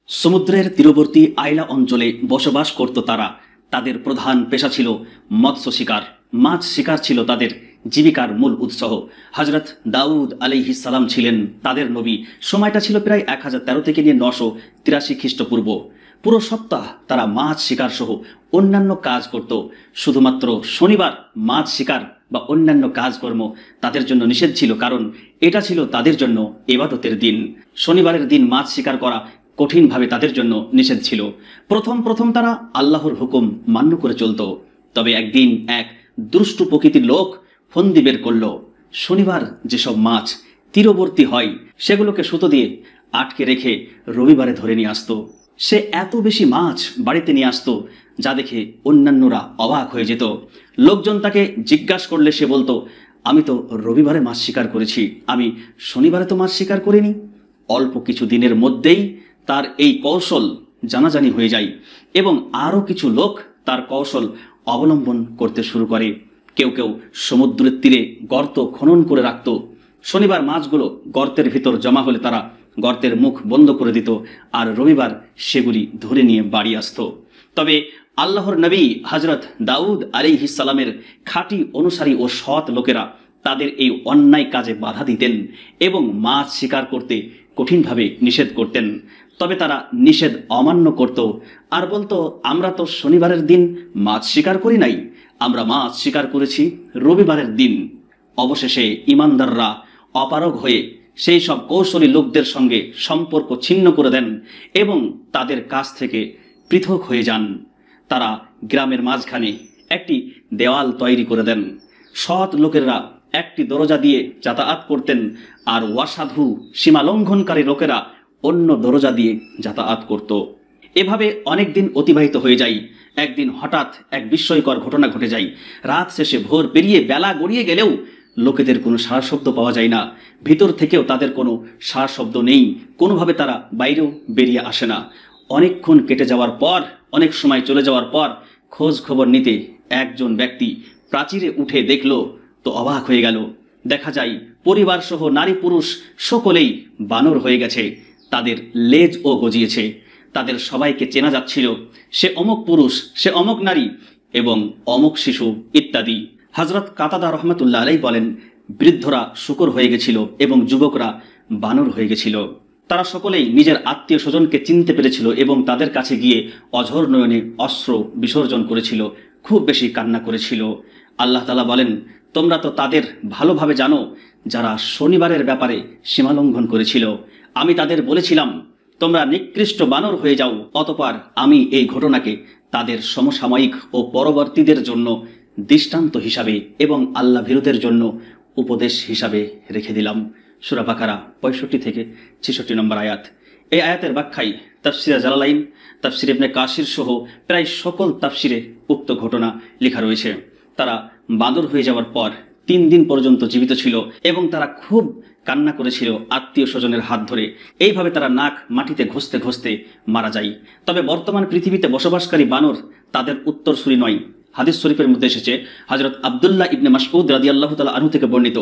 সমুদ্রের তীরবর্তী আইলা অঞ্চলে বসবাস করত তারা। তাদের প্রধান পেশা ছিল মৎস্য শিকার। মাছ শিকার ছিল তাদের জীবিকার মূল উৎস। হযরত দাউদ আলাইহিস সালাম ছিলেন তাদের নবী। সময়টা ছিল প্রায় 1013 থেকে নিয়ে 983 খ্রিস্টপূর্ব। পুরো সপ্তাহ তারা মাছ শিকার সহ অন্যান্য কাজ করত। শুধুমাত্র শনিবার মাছ শিকার বা অন্যান্য কাজকর্ম তাদের জন্য নিষেধ ছিল, কারণ এটা ছিল তাদের জন্য ইবাদতের দিন। শনিবারের দিন মাছ শিকার করা কঠিনভাবে তাদের জন্য নিষেধ ছিল। প্রথম তারা আল্লাহর হুকুম মান্য করে চলত। তবে একদিন এক দুষ্টু প্রকৃতির লোক ফন্দি বের করল। শনিবার যেসব মাছ তীরবর্তী হয় সেগুলোকে সুতো দিয়ে আটকে রেখে রবিবারে ধরে নিয়ে আসতো। সে এত বেশি মাছ বাড়িতে নিয়ে আসতো যা দেখে অন্যান্যরা অবাক হয়ে যেত। লোকজন তাকে জিজ্ঞাসা করলে সে বলতো, আমি তো রবিবারে মাছ শিকার করেছি, আমি শনিবারে তো মাছ শিকার করিনি। অল্প কিছু দিনের মধ্যেই তার এই কৌশল জানাজানি হয়ে যায় এবং আরও কিছু লোক তার কৌশল অবলম্বন করতে শুরু করে। কেউ কেউ সমুদ্রের তীরে গর্ত খনন করে রাখত। শনিবার মাছগুলো গর্তের ভিতর জমা হলে তারা গর্তের মুখ বন্ধ করে দিত আর রবিবার সেগুলি ধরে নিয়ে বাড়ি আসতো। তবে আল্লাহর নবী হযরত দাউদ আলাইহিস সালামের খাঁটি অনুসারী ও সৎ লোকেরা তাদের এই অন্যায় কাজে বাধা দিতেন এবং মাছ শিকার করতে কঠিনভাবে নিষেধ করতেন। তবে তারা নিষেধ অমান্য করত আর বলতো, আমরা তো শনিবারের দিন মাছ শিকার করি নাই, আমরা মাছ শিকার করেছি রবিবারের দিন। অবশেষে ইমানদাররা অপারগ হয়ে সেই সব কৌশলী লোকদের সঙ্গে সম্পর্ক ছিন্ন করে দেন এবং তাদের কাছ থেকে পৃথক হয়ে যান। তারা গ্রামের মাঝখানে একটি দেওয়াল তৈরি করে দেন। সৎ লোকেরা একটি দরজা দিয়ে যাতায়াত করতেন আর অসাধু সীমা লঙ্ঘনকারী লোকেরা অন্য দরজা দিয়ে যাতায়াত করত। এভাবে অনেক দিন অতিবাহিত হয়ে যায়। একদিন হঠাৎ এক বিস্ময়কর ঘটনা ঘটে যায়। রাত শেষে ভোর পেরিয়ে বেলা গড়িয়ে গেলেও লোকেদের কোনো সাড়া শব্দ পাওয়া যায় না। ভিতর থেকেও তাদের কোনো সাড়া শব্দ নেই। কোনোভাবে তারা বাইরেও বেরিয়ে আসে না। অনেকক্ষণ কেটে যাওয়ার পর, অনেক সময় চলে যাওয়ার পর খোঁজ খবর নিতে একজন ব্যক্তি প্রাচীরে উঠে দেখল তো অবাক হয়ে গেল। দেখা যায় পরিবার সহ নারী পুরুষ সকলেই বানর হয়ে গেছে। তাদের লেজও গজিয়েছে। তাদের সবাইকে চেনা যাচ্ছিল, সে অমুক পুরুষ, সে অমুক নারী এবং অমুক শিশু ইত্যাদি। হযরত কাতাদা রহমাতুল্লাহ আলাইহি বলেন, বৃদ্ধরা শূকর হয়ে গেছিল এবং যুবকরা বানর হয়ে গেছিল। তারা সকলেই নিজের আত্মীয় স্বজনকে চিনতে পেরেছিল এবং তাদের কাছে গিয়ে অঝোর নয়নে অশ্রু বিসর্জন করেছিল, খুব বেশি কান্না করেছিল। আল্লাহ তাআলা বলেন, তোমরা তো তাদের ভালোভাবে জানো যারা শনিবারের ব্যাপারে সীমালঙ্ঘন করেছিল। আমি তাদের বলেছিলাম, তোমরা নিকৃষ্ট বানর হয়ে যাও। অতঃপর আমি এই ঘটনাকে তাদের সমসাময়িক ও পরবর্তীদের জন্য দৃষ্টান্ত হিসাবে এবং আল্লাহ ভীরুদের জন্য উপদেশ হিসাবে রেখে দিলাম। সূরা বাকারা 65 থেকে 66 নম্বর আয়াত। এই আয়াতের ব্যাখ্যায় তাফসিরে জালালাইন, তাফসির ইবনে কাসির সহ প্রায় সকল তাফসিরে উক্ত ঘটনা লেখা রয়েছে। তারা বাঁদর হয়ে যাওয়ার পর 3 দিন পর্যন্ত জীবিত ছিল এবং তারা খুব কান্না করেছিল আত্মীয় স্বজনের হাত ধরে। এইভাবে তারা নাক মাটিতে ঘষতে ঘষতে মারা যায়। তবে বর্তমান পৃথিবীতে বসবাসকারী বানর তাদের উত্তরসূরি নয়। হাদিস শরীফের মধ্যে এসেছে, হযরত আব্দুল্লাহ ইবনে মাসউদ রাদিয়াল্লাহু তাআলা আনহু থেকে বর্ণিত,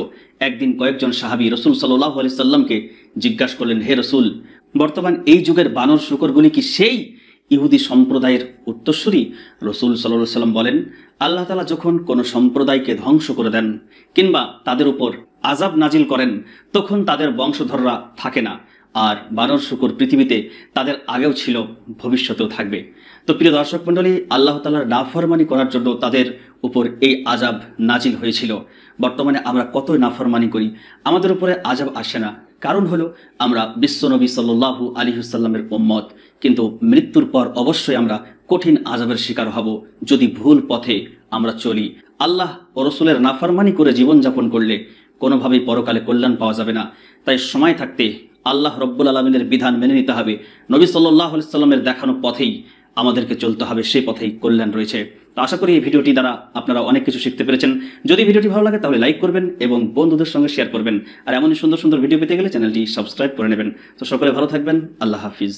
একদিন কয়েকজন সাহাবী রাসূল সাল্লাল্লাহু আলাইহি সাল্লামকে জিজ্ঞাসা করলেন, হে রাসূল, বর্তমান এই যুগের বানর শূকরগুলি কি সেই ইহুদি সম্প্রদায়ের উত্তরসূরি? রাসূল সাল্লাল্লাহু আলাইহি সাল্লাম বলেন, আল্লাহ তাআলা যখন কোনো সম্প্রদায়কে ধ্বংস করে দেন কিংবা তাদের উপর আযাব নাজিল করেন তখন তাদের বংশধররা থাকে না। আর বানর শূকর পৃথিবীতে তাদের আগেও ছিল, ভবিষ্যতেও থাকবে। তো প্রিয় দর্শক মণ্ডলী, আল্লাহ তাআলার নাফরমানি করার জন্য তাদের উপর এই আযাব নাজিল হয়েছিল। বর্তমানে আমরা কতই নাফরমানি করি, আমাদের উপরে আযাব আসে না। কারণ হলো আমরা বিশ্বনবী সাল্লাল্লাহু আলাইহি ওয়াসাল্লামের উম্মত। কিন্তু মৃত্যুর পর অবশ্যই আমরা কঠিন আযাবের শিকার হব যদি ভুল পথে আমরা চলি। আল্লাহ ও রাসূলের নাফরমানি করে জীবনযাপন করলে কোনোভাবেই পরকালে কল্যাণ পাওয়া যাবে না। তাই সময় থাকতে আল্লাহ রব্বুল আলামিনের বিধান মেনে নিতে হবে। নবী সাল্লাল্লাহু আলাইহি সাল্লামের দেখানো পথেই আমাদেরকে চলতে হবে, সেই পথেই কল্যাণ রয়েছে। তো আশা করি এই ভিডিওটি দ্বারা আপনারা অনেক কিছু শিখতে পেরেছেন। যদি ভিডিওটি ভালো লাগে তাহলে লাইক করবেন এবং বন্ধুদের সঙ্গে শেয়ার করবেন। আর এমনই সুন্দর সুন্দর ভিডিও পেতে গেলে চ্যানেলটি সাবস্ক্রাইব করে নেবেন। তো সকলে ভালো থাকবেন। আল্লাহ হাফিজ।